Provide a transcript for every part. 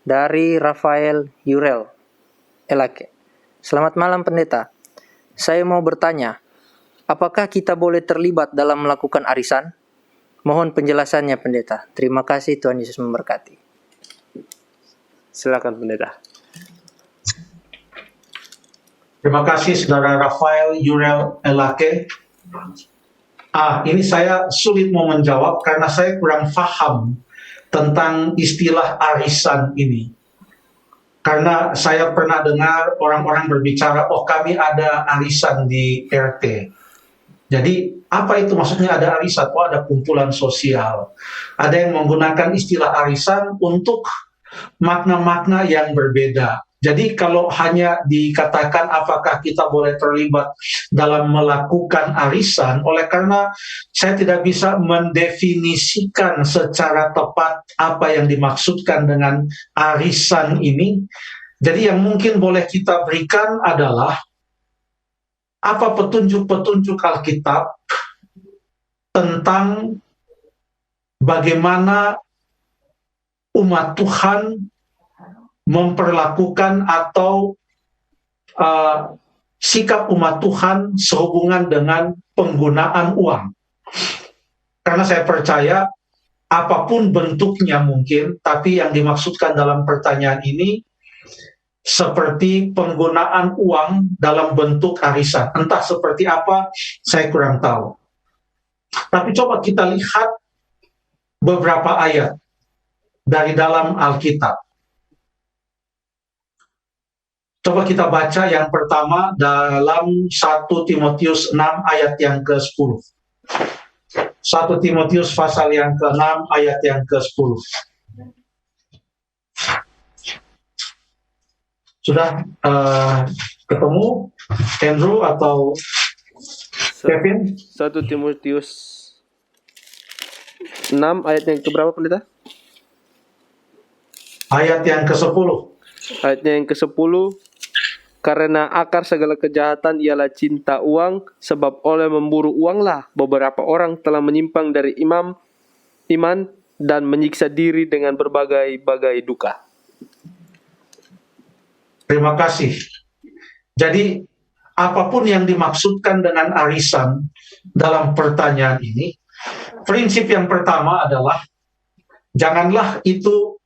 dari Rafael Yurel Elake. Selamat malam pendeta. Saya mau bertanya, apakah kita boleh terlibat dalam melakukan arisan? Mohon penjelasannya pendeta. Terima kasih, Tuhan Yesus memberkati. Silakan pendeta. Terima kasih saudara Rafael Yurel Elake. Ini saya sulit mau menjawab karena saya kurang paham tentang istilah arisan ini. Karena saya pernah dengar orang-orang berbicara, kami ada arisan di RT. Jadi apa itu maksudnya ada arisan? Ada kumpulan sosial. Ada yang menggunakan istilah arisan untuk makna-makna yang berbeda. Jadi kalau hanya dikatakan apakah kita boleh terlibat dalam melakukan arisan, oleh karena saya tidak bisa mendefinisikan secara tepat apa yang dimaksudkan dengan arisan ini. Jadi yang mungkin boleh kita berikan adalah apa petunjuk-petunjuk Alkitab tentang bagaimana umat Tuhan memperlakukan atau sikap umat Tuhan sehubungan dengan penggunaan uang. Karena saya percaya apapun bentuknya mungkin, tapi yang dimaksudkan dalam pertanyaan ini seperti penggunaan uang dalam bentuk arisan. Entah seperti apa, saya kurang tahu. Tapi coba kita lihat beberapa ayat dari dalam Alkitab. Coba kita baca yang pertama dalam 1 Timotius 6 ayat yang ke-10. 1 Timotius pasal yang ke-6 ayat yang ke-10. Sudah ketemu Andrew atau Kevin? 1 Timotius 6 ayat yang keberapa pendeta? Ayat yang ke-10. Ayatnya yang ke-10. Karena akar segala kejahatan ialah cinta uang, sebab oleh memburu uanglah beberapa orang telah menyimpang dari iman dan menyiksa diri dengan berbagai-bagai duka. Terima kasih. Jadi apapun yang dimaksudkan dengan arisan dalam pertanyaan ini, prinsip yang pertama adalah janganlah itu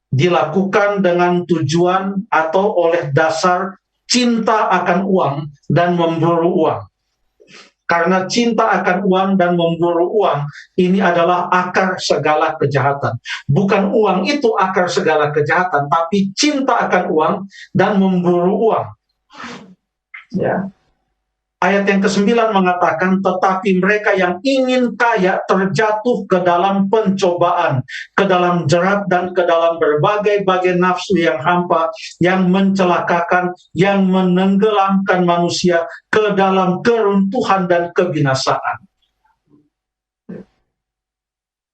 dilakukan dengan tujuan atau oleh dasar cinta akan uang dan memburu uang. Karena cinta akan uang dan memburu uang ini adalah akar segala kejahatan. Bukan uang itu akar segala kejahatan, tapi cinta akan uang dan memburu uang. Ya. Ayat yang ke-9 mengatakan, tetapi mereka yang ingin kaya terjatuh ke dalam pencobaan, ke dalam jerat dan ke dalam berbagai-bagai nafsu yang hampa, yang mencelakakan, yang menenggelamkan manusia ke dalam keruntuhan dan kebinasaan.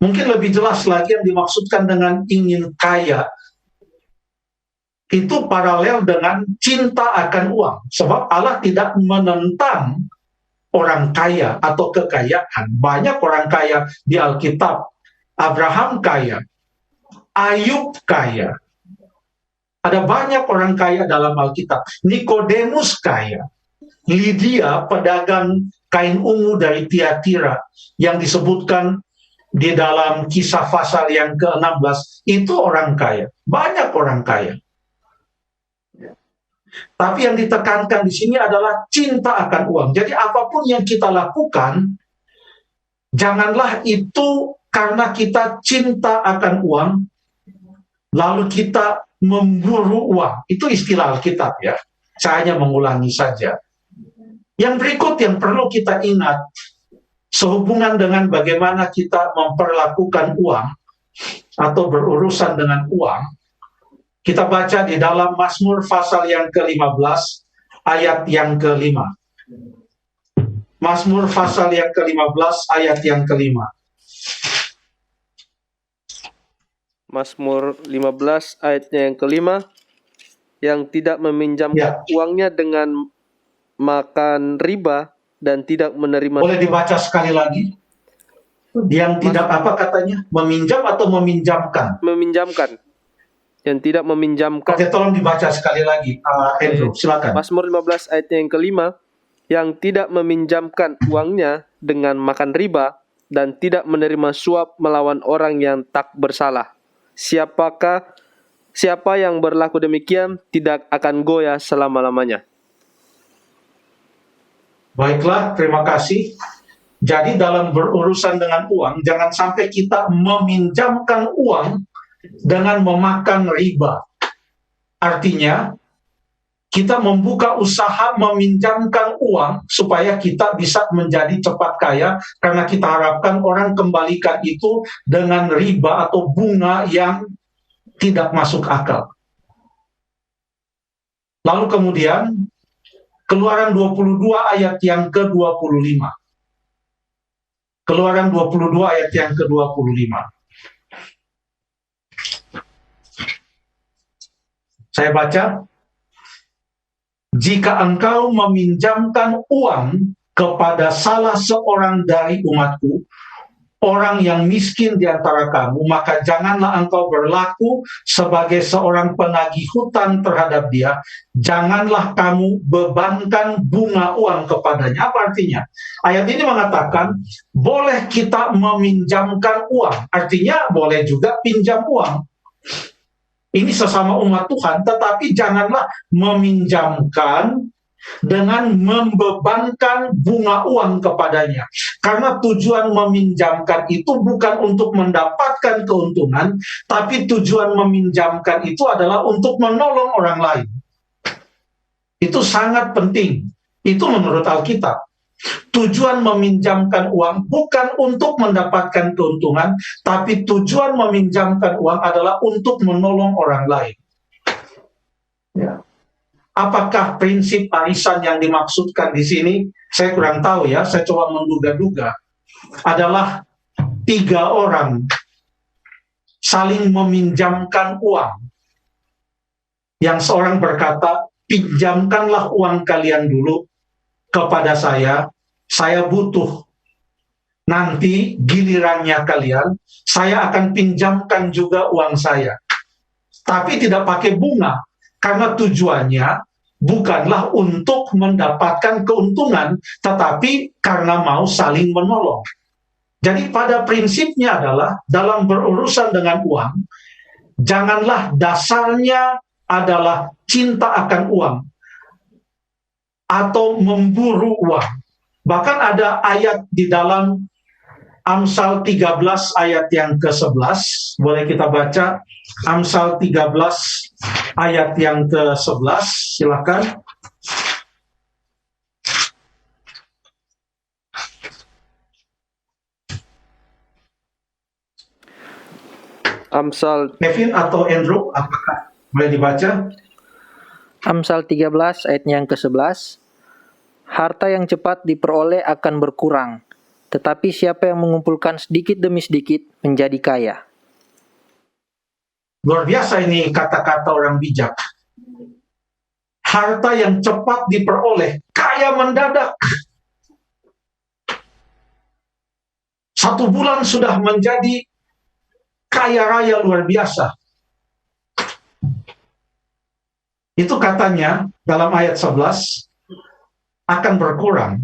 Mungkin lebih jelas lagi yang dimaksudkan dengan ingin kaya, itu paralel dengan cinta akan uang. Sebab Allah tidak menentang orang kaya atau kekayaan. Banyak orang kaya di Alkitab. Abraham kaya, Ayub kaya. Ada banyak orang kaya dalam Alkitab. Nikodemus kaya. Lydia, pedagang kain ungu dari Tiatira, yang disebutkan di dalam Kisah pasal yang ke-16, itu orang kaya. Banyak orang kaya. Tapi yang ditekankan di sini adalah cinta akan uang. Jadi apapun yang kita lakukan, janganlah itu karena kita cinta akan uang, lalu kita memburu uang. Itu istilah Alkitab ya. Saya hanya mengulangi saja. Yang berikut yang perlu kita ingat, sehubungan dengan bagaimana kita memperlakukan uang atau berurusan dengan uang, kita baca di dalam Mazmur pasal yang ke-15 ayat yang ke-5. Mazmur pasal yang ke-15 ayat yang ke-5. Mazmur 15 ayatnya yang ke-5, yang tidak meminjamkan uangnya dengan makan riba dan tidak menerima. Boleh dibaca sekali lagi? Yang tidak apa katanya? Meminjam atau meminjamkan? Meminjamkan. yang tidak meminjamkan. Oke, tolong dibaca sekali lagi, Andrew, silakan. Mazmur 15 ayat yang kelima, yang tidak meminjamkan uangnya dengan makan riba dan tidak menerima suap melawan orang yang tak bersalah. Siapa yang berlaku demikian tidak akan goyah selama-lamanya. Baiklah, terima kasih. Jadi dalam berurusan dengan uang, jangan sampai kita meminjamkan uang dengan memakan riba. Artinya, kita membuka usaha meminjamkan uang supaya kita bisa menjadi cepat kaya, karena kita harapkan orang kembalikan itu dengan riba atau bunga yang tidak masuk akal. Lalu kemudian, Keluaran 22 ayat yang ke-25. Keluaran 22 ayat yang ke-25. Saya baca. Jika engkau meminjamkan uang kepada salah seorang dari umatku, orang yang miskin di antara kamu, maka janganlah engkau berlaku sebagai seorang penagih hutang terhadap dia. Janganlah kamu bebankan bunga uang kepadanya. Apa artinya? Ayat ini mengatakan, boleh kita meminjamkan uang. Artinya boleh juga pinjam uang. Ini sesama umat Tuhan, tetapi janganlah meminjamkan dengan membebankan bunga uang kepadanya. Karena tujuan meminjamkan itu bukan untuk mendapatkan keuntungan, tapi tujuan meminjamkan itu adalah untuk menolong orang lain. Itu sangat penting. Itu menurut Alkitab. Tujuan meminjamkan uang bukan untuk mendapatkan keuntungan, tapi tujuan meminjamkan uang adalah untuk menolong orang lain. Ya. Apakah prinsip arisan yang dimaksudkan di sini? Saya kurang tahu ya, saya coba menduga-duga. Adalah 3 orang saling meminjamkan uang. Yang seorang berkata, pinjamkanlah uang kalian dulu kepada saya butuh. Nanti gilirannya kalian, saya akan pinjamkan juga uang saya. Tapi tidak pakai bunga, karena tujuannya bukanlah untuk mendapatkan keuntungan, tetapi karena mau saling menolong. Jadi pada prinsipnya adalah dalam berurusan dengan uang, janganlah dasarnya adalah cinta akan uang atau memburu uang. Bahkan ada ayat di dalam Amsal 13 ayat yang ke-11, boleh kita baca Amsal 13 ayat yang ke-11, silakan. Amsal Kevin atau Andrew, apakah boleh dibaca? Amsal 13 ayat yang ke-11. Harta yang cepat diperoleh akan berkurang, tetapi siapa yang mengumpulkan sedikit demi sedikit menjadi kaya. Luar biasa ini kata-kata orang bijak. Harta yang cepat diperoleh, kaya mendadak. 1 bulan sudah menjadi kaya raya luar biasa. Itu katanya dalam ayat 11, akan berkurang.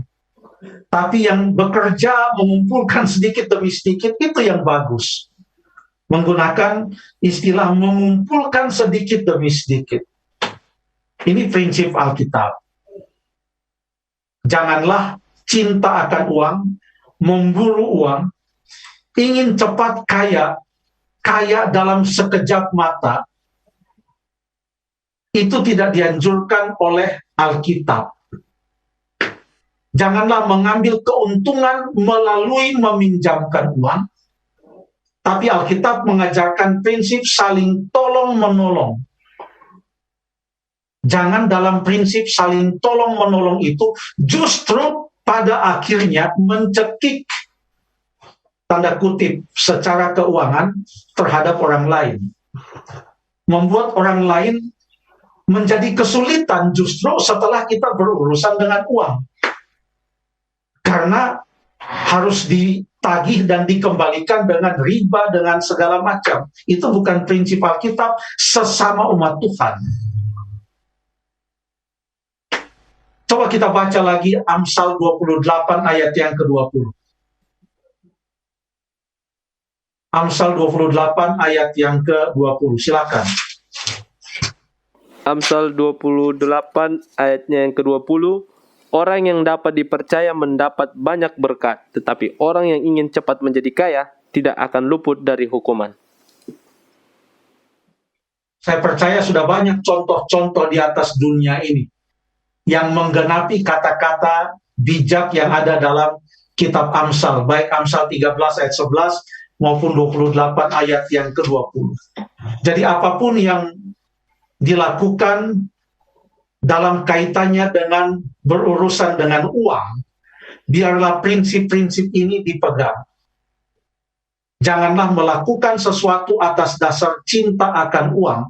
Tapi yang bekerja mengumpulkan sedikit demi sedikit, itu yang bagus. Menggunakan istilah mengumpulkan sedikit demi sedikit. Ini prinsip Alkitab. Janganlah cinta akan uang, memburu uang, ingin cepat kaya, kaya dalam sekejap mata, itu tidak dianjurkan oleh Alkitab. Janganlah mengambil keuntungan melalui meminjamkan uang, tapi Alkitab mengajarkan prinsip saling tolong-menolong. Jangan dalam prinsip saling tolong-menolong itu justru pada akhirnya mencekik, tanda kutip, secara keuangan terhadap orang lain. Membuat orang lain menjadi kesulitan justru setelah kita berurusan dengan uang. Karena harus ditagih dan dikembalikan dengan riba, dengan segala macam. Itu bukan prinsip Alkitab sesama umat Tuhan. Coba kita baca lagi Amsal 28 ayat yang ke-20. Amsal 28 ayat yang ke-20. Silakan. Amsal 28 ayatnya yang ke-20. Orang yang dapat dipercaya mendapat banyak berkat, tetapi orang yang ingin cepat menjadi kaya tidak akan luput dari hukuman. Saya percaya sudah banyak contoh-contoh di atas dunia ini yang menggenapi kata-kata bijak yang ada dalam kitab Amsal, baik Amsal 13 ayat 11 maupun 28 ayat yang ke-20. Jadi apapun yang dilakukan dalam kaitannya dengan berurusan dengan uang, biarlah prinsip-prinsip ini dipegang. Janganlah melakukan sesuatu atas dasar cinta akan uang,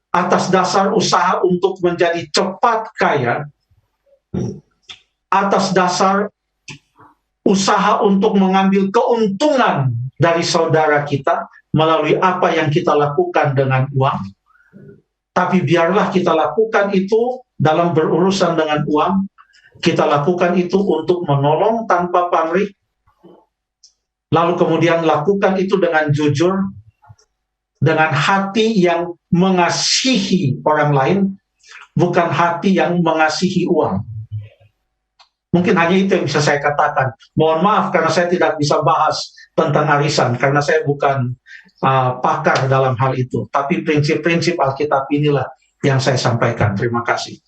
atas dasar usaha untuk menjadi cepat kaya, atas dasar usaha untuk mengambil keuntungan dari saudara kita melalui apa yang kita lakukan dengan uang. Tapi biarlah kita lakukan itu dalam berurusan dengan uang, kita lakukan itu untuk menolong tanpa pamrih, lalu kemudian lakukan itu dengan jujur, dengan hati yang mengasihi orang lain, bukan hati yang mengasihi uang. Mungkin hanya itu yang bisa saya katakan. Mohon maaf karena saya tidak bisa bahas tentang arisan, karena saya bukan pakar dalam hal itu. Tapi prinsip-prinsip Alkitab inilah yang saya sampaikan. Terima kasih.